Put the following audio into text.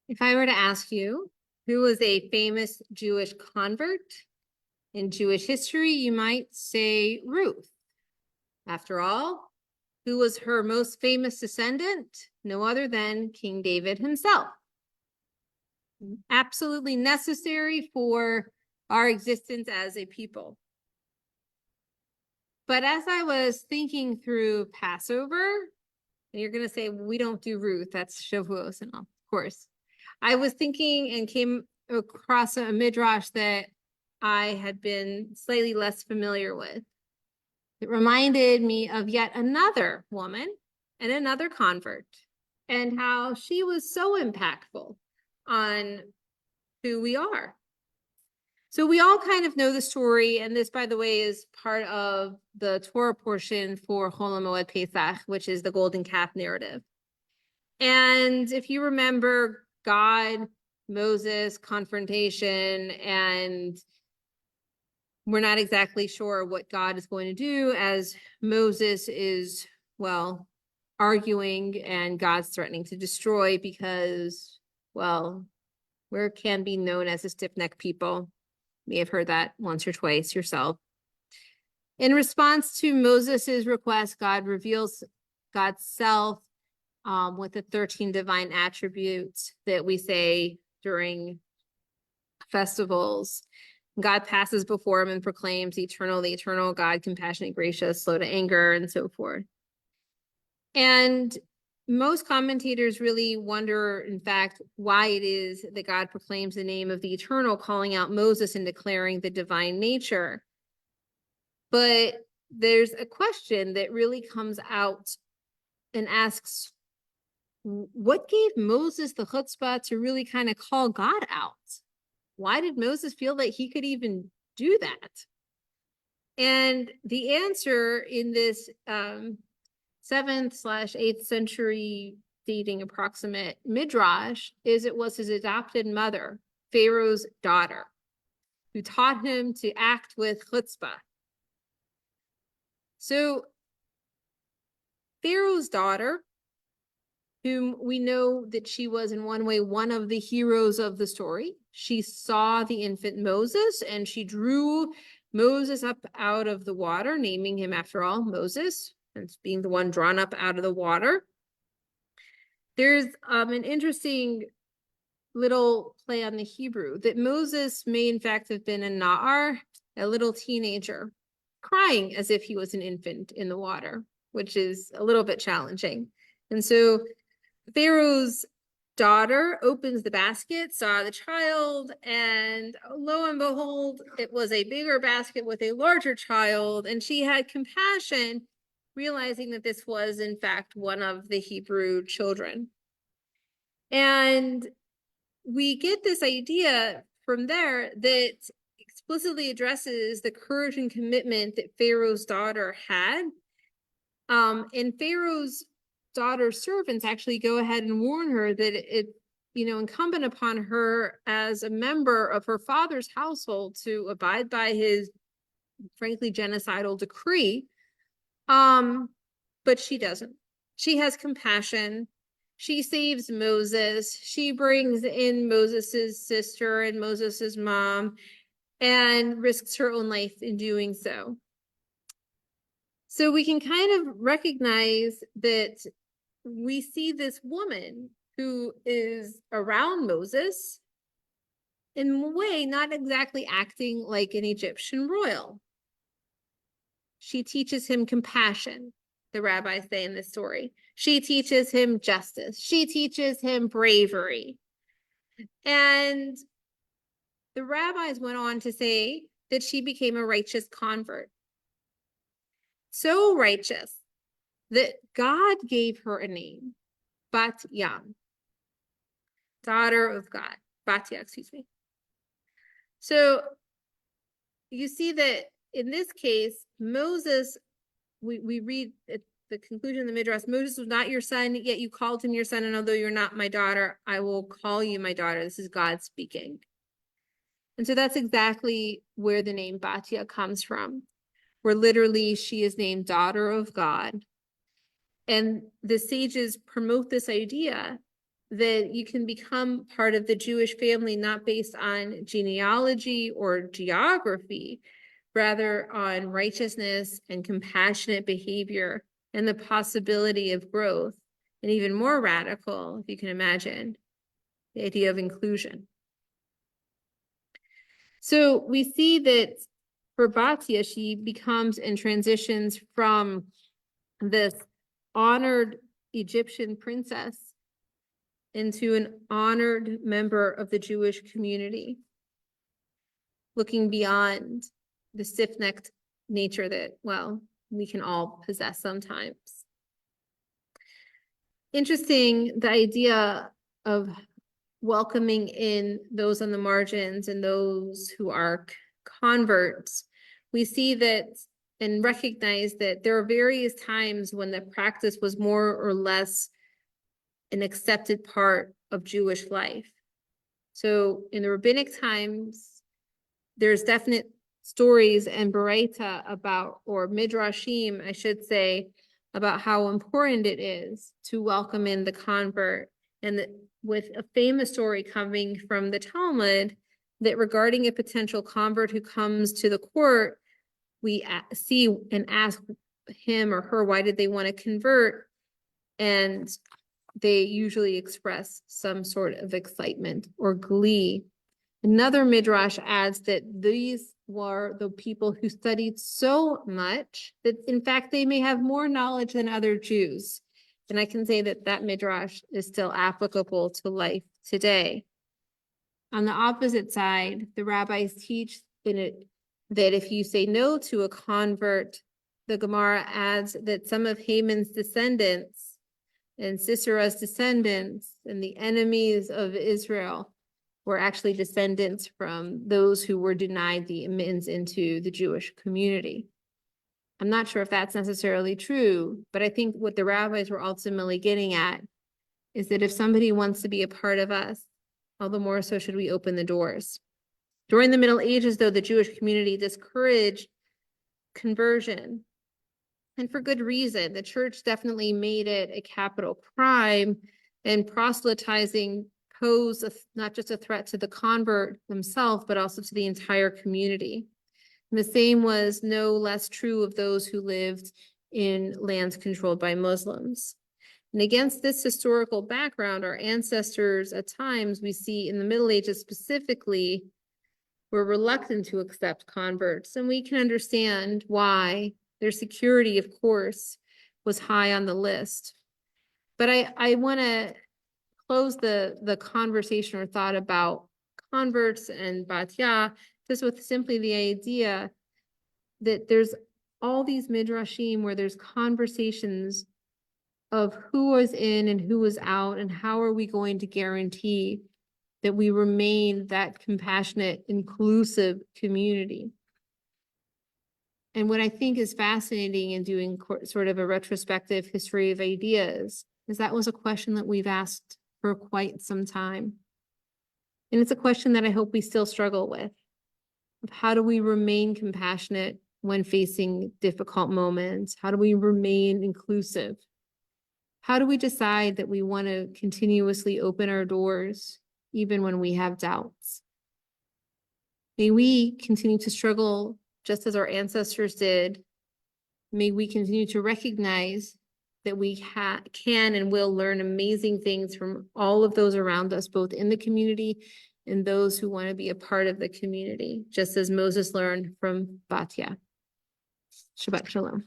If I were to ask you who was a famous Jewish convert in Jewish history, you might say Ruth. After all, who was her most famous descendant? No other than King David himself. Absolutely necessary for our existence as a people. But as I was thinking through Passover, and you're going to say, we don't do Ruth, that's Shavuos and all, of course. I was thinking and came across a midrash that I had been slightly less familiar with. It reminded me of yet another woman and another convert, and how she was so impactful on who we are. So we all kind of know the story, and this, by the way, is part of the Torah portion for Chol HaMoed Pesach, which is the golden calf narrative. And if you remember, God, Moses, confrontation, and we're not exactly sure what God is going to do as Moses is, well, arguing and God's threatening to destroy because, well, we can be known as a stiff-necked people. You may have heard that once or twice yourself. In response to Moses's request, God reveals God's self with the 13 divine attributes that we say during festivals. God passes before him and proclaims the eternal God, compassionate, gracious, slow to anger, and so forth. And most commentators really wonder, in fact, why it is that God proclaims the name of the eternal, calling out Moses and declaring the divine nature. But there's a question that really comes out and asks, what gave Moses the chutzpah to really kind of call God out? Why did Moses feel that he could even do that? And the answer in this 7th/8th century dating approximate midrash is it was his adopted mother, Pharaoh's daughter, who taught him to act with chutzpah. So Pharaoh's daughter, whom we know that she was in one way one of the heroes of the story, she saw the infant Moses and she drew Moses up out of the water, naming him after all Moses, as being the one drawn up out of the water. There's an interesting little play on the Hebrew that Moses may in fact have been a na'ar, a little teenager, crying as if he was an infant in the water, which is a little bit challenging. And so Pharaoh's daughter opens the basket, saw the child, and lo and behold, it was a bigger basket with a larger child, and she had compassion, realizing that this was in fact one of the Hebrew children. And we get this idea from there that explicitly addresses the courage and commitment that Pharaoh's daughter had. And Pharaoh's daughter's servants actually go ahead and warn her that it, incumbent upon her as a member of her father's household to abide by his, frankly, genocidal decree. But she doesn't. She has compassion. She saves Moses. She brings in Moses's sister and Moses's mom and risks her own life in doing so. So we can kind of recognize that we see this woman who is around Moses in a way not exactly acting like an Egyptian royal. She teaches him compassion, the rabbis say in this story. She teaches him justice. She teaches him bravery. And the rabbis went on to say that she became a righteous convert. So righteous that God gave her a name, Bat-Yah, daughter of God, Bat-Yah, excuse me. So you see that in this case, Moses, we read at the conclusion of the Midrash, Moses was not your son, yet you called him your son, and although you're not my daughter, I will call you my daughter. This is God speaking. And so that's exactly where the name Bat-Yah comes from, where literally she is named daughter of God. And the sages promote this idea that you can become part of the Jewish family, not based on genealogy or geography, rather on righteousness and compassionate behavior and the possibility of growth. And even more radical, if you can imagine, the idea of inclusion. So we see that for Batya, she becomes and transitions from this honored Egyptian princess into an honored member of the Jewish community, looking beyond the stiff-necked nature that, well, we can all possess sometimes. Interesting, the idea of welcoming in those on the margins and those who are converts. We see that and recognize that there are various times when the practice was more or less an accepted part of Jewish life. So in the rabbinic times, there's definite stories and Baraita about, or Midrashim, I should say, about how important it is to welcome in the convert. And with a famous story coming from the Talmud, that regarding a potential convert who comes to the court, we see and ask him or her, why did they want to convert? And they usually express some sort of excitement or glee. Another midrash adds that these were the people who studied so much that in fact they may have more knowledge than other Jews. And I can say that that midrash is still applicable to life today. On the opposite side, the rabbis teach that if you say no to a convert, the Gemara adds that some of Haman's descendants and Sisera's descendants and the enemies of Israel were actually descendants from those who were denied the admittance into the Jewish community. I'm not sure if that's necessarily true, but I think what the rabbis were ultimately getting at is that if somebody wants to be a part of us, all the more so should we open the doors. During the Middle Ages, though, the Jewish community discouraged conversion, and for good reason. The church definitely made it a capital crime, and proselytizing posed not just a threat to the convert themselves, but also to the entire community. And the same was no less true of those who lived in lands controlled by Muslims. And against this historical background, our ancestors at times, we see in the Middle Ages specifically, were reluctant to accept converts. And we can understand why. Their security, of course, was high on the list. But I want to close the conversation or thought about converts and Batya just with simply the idea that there's all these midrashim where there's conversations of who was in and who was out, and how are we going to guarantee that we remain that compassionate, inclusive community. And what I think is fascinating in doing sort of a retrospective history of ideas is that was a question that we've asked for quite some time. And it's a question that I hope we still struggle with. Of how do we remain compassionate when facing difficult moments? How do we remain inclusive? How do we decide that we want to continuously open our doors even when we have doubts? May we continue to struggle just as our ancestors did. May we continue to recognize that we can and will learn amazing things from all of those around us, both in the community and those who want to be a part of the community, just as Moses learned from Batya. Shabbat Shalom.